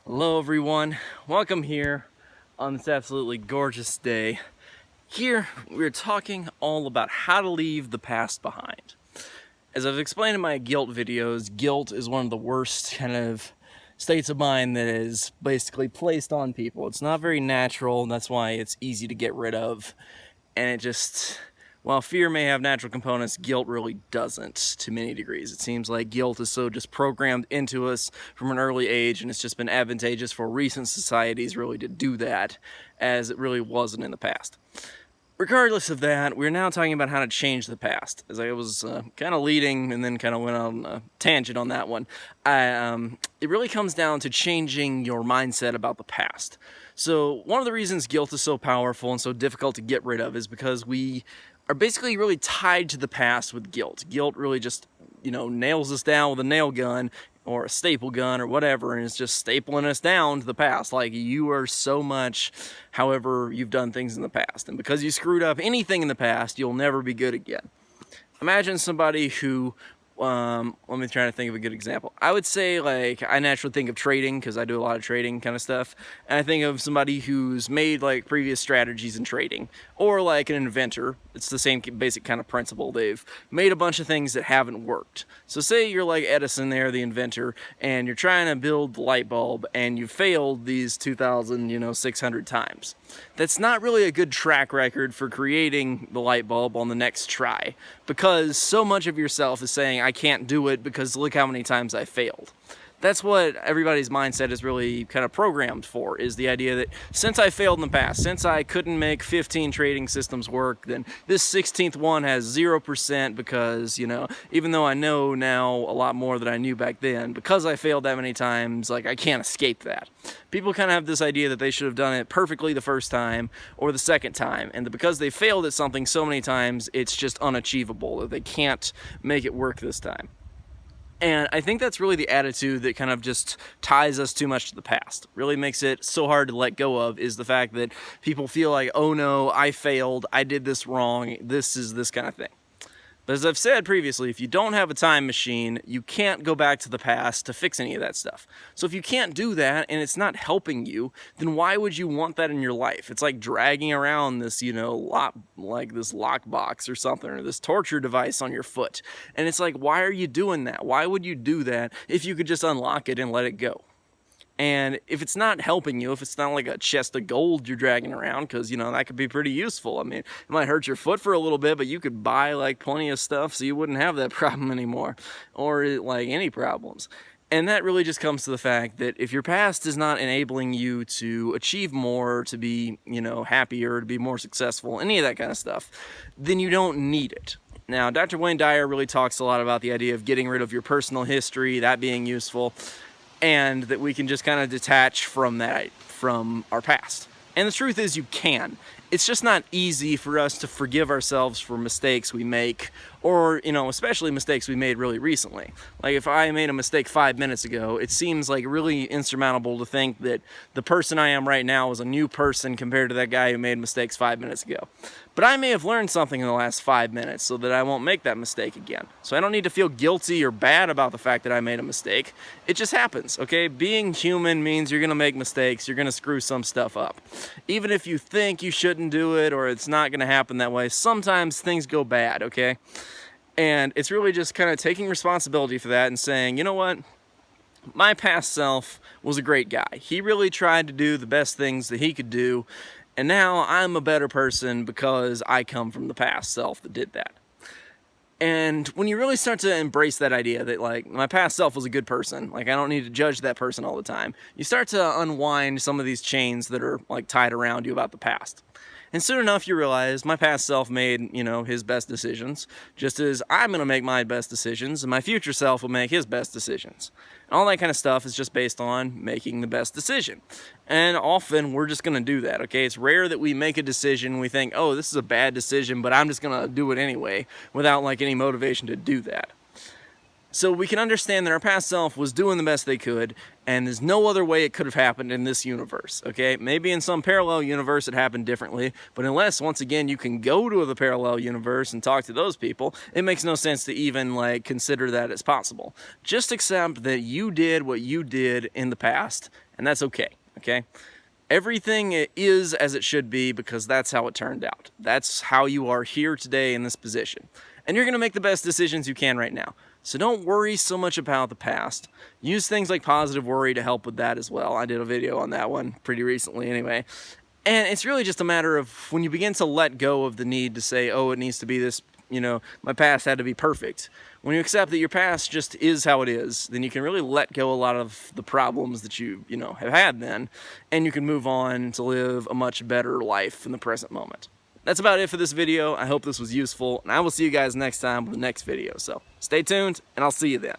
Hello everyone, welcome here on this absolutely gorgeous day. Here we're talking all about how to leave the past behind. As I've explained in my guilt videos, guilt is one of the worst kind of states of mind that is basically placed on people. It's not very natural, and that's why it's easy to get rid of. And it just, while fear may have natural components, guilt really doesn't to many degrees. It seems like guilt is so just programmed into us from an early age, and it's just been advantageous for recent societies really to do that, as it really wasn't in the past. Regardless of that, we're now talking about how to change the past. As I was kind of leading and then kind of went on a tangent on that one, it really comes down to changing your mindset about the past. So one of the reasons guilt is so powerful and so difficult to get rid of is because we are basically really tied to the past with guilt. Guilt really just, nails us down with a nail gun or a staple gun or whatever, and it's just stapling us down to the past. Like, you are so much however you've done things in the past, and because you screwed up anything in the past, you'll never be good again. Imagine somebody who let me try to think of a good example. I would say, like, I naturally think of trading because I do a lot of trading kind of stuff, and I think of somebody who's made like previous strategies in trading, or like an inventor. It's the same basic kind of principle. They've made a bunch of things that haven't worked. So say you're like Edison there, the inventor, and you're trying to build the light bulb and you failed these 2,600 times. That's not really a good track record for creating the light bulb on the next try, because so much of yourself is saying, I can't do it because look how many times I failed. That's what everybody's mindset is really kind of programmed for, is the idea that since I failed in the past, since I couldn't make 15 trading systems work, then this 16th one has 0% because, even though I know now a lot more than I knew back then, because I failed that many times, like, I can't escape that. People kind of have this idea that they should have done it perfectly the first time or the second time, and that because they failed at something so many times, it's just unachievable, that they can't make it work this time. And I think that's really the attitude that kind of just ties us too much to the past. Really makes it so hard to let go of, is the fact that people feel like, oh no, I failed, I did this wrong, this is this kind of thing. But as I've said previously, if you don't have a time machine, you can't go back to the past to fix any of that stuff. So if you can't do that and it's not helping you, then why would you want that in your life? It's like dragging around this, this lockbox or something, or this torture device on your foot. And it's like, why are you doing that? Why would you do that if you could just unlock it and let it go? And if it's not helping you, if it's not like a chest of gold you're dragging around, because, that could be pretty useful. I mean, it might hurt your foot for a little bit, but you could buy, like, plenty of stuff so you wouldn't have that problem anymore, or, like, any problems. And that really just comes to the fact that if your past is not enabling you to achieve more, to be, happier, to be more successful, any of that kind of stuff, then you don't need it. Now, Dr. Wayne Dyer really talks a lot about the idea of getting rid of your personal history, that being useful, and that we can just kind of detach from that, from our past. And the truth is, you can. It's just not easy for us to forgive ourselves for mistakes we make, or, especially mistakes we made really recently. Like, if I made a mistake 5 minutes ago, it seems like really insurmountable to think that the person I am right now is a new person compared to that guy who made mistakes 5 minutes ago. But I may have learned something in the last 5 minutes so that I won't make that mistake again. So I don't need to feel guilty or bad about the fact that I made a mistake. It just happens, okay? Being human means you're gonna make mistakes, you're gonna screw some stuff up. Even if you think you shouldn't do it or it's not gonna happen that way, sometimes things go bad, okay? And it's really just kind of taking responsibility for that and saying, you know what? My past self was a great guy. He really tried to do the best things that he could do, and now I'm a better person because I come from the past self that did that. And when you really start to embrace that idea that, like, my past self was a good person, like, I don't need to judge that person all the time, you start to unwind some of these chains that are, like, tied around you about the past. And soon enough, you realize my past self made, his best decisions, just as I'm going to make my best decisions, and my future self will make his best decisions. And all that kind of stuff is just based on making the best decision. And often, we're just going to do that, okay? It's rare that we make a decision, we think, oh, this is a bad decision, but I'm just going to do it anyway, without, like, any motivation to do that. So we can understand that our past self was doing the best they could, and there's no other way it could have happened in this universe, okay? Maybe in some parallel universe it happened differently, but unless, once again, you can go to the parallel universe and talk to those people, it makes no sense to even, like, consider that as possible. Just accept that you did what you did in the past, and that's okay, okay? Everything is as it should be because that's how it turned out. That's how you are here today in this position. And you're gonna make the best decisions you can right now. So don't worry so much about the past. Use things like positive worry to help with that as well. I did a video on that one pretty recently anyway. And it's really just a matter of when you begin to let go of the need to say, oh, it needs to be this, you know, my past had to be perfect. When you accept that your past just is how it is, then you can really let go a lot of the problems that you have had then, and you can move on to live a much better life in the present moment. That's about it for this video. I hope this was useful, and I will see you guys next time with the next video. So stay tuned, and I'll see you then.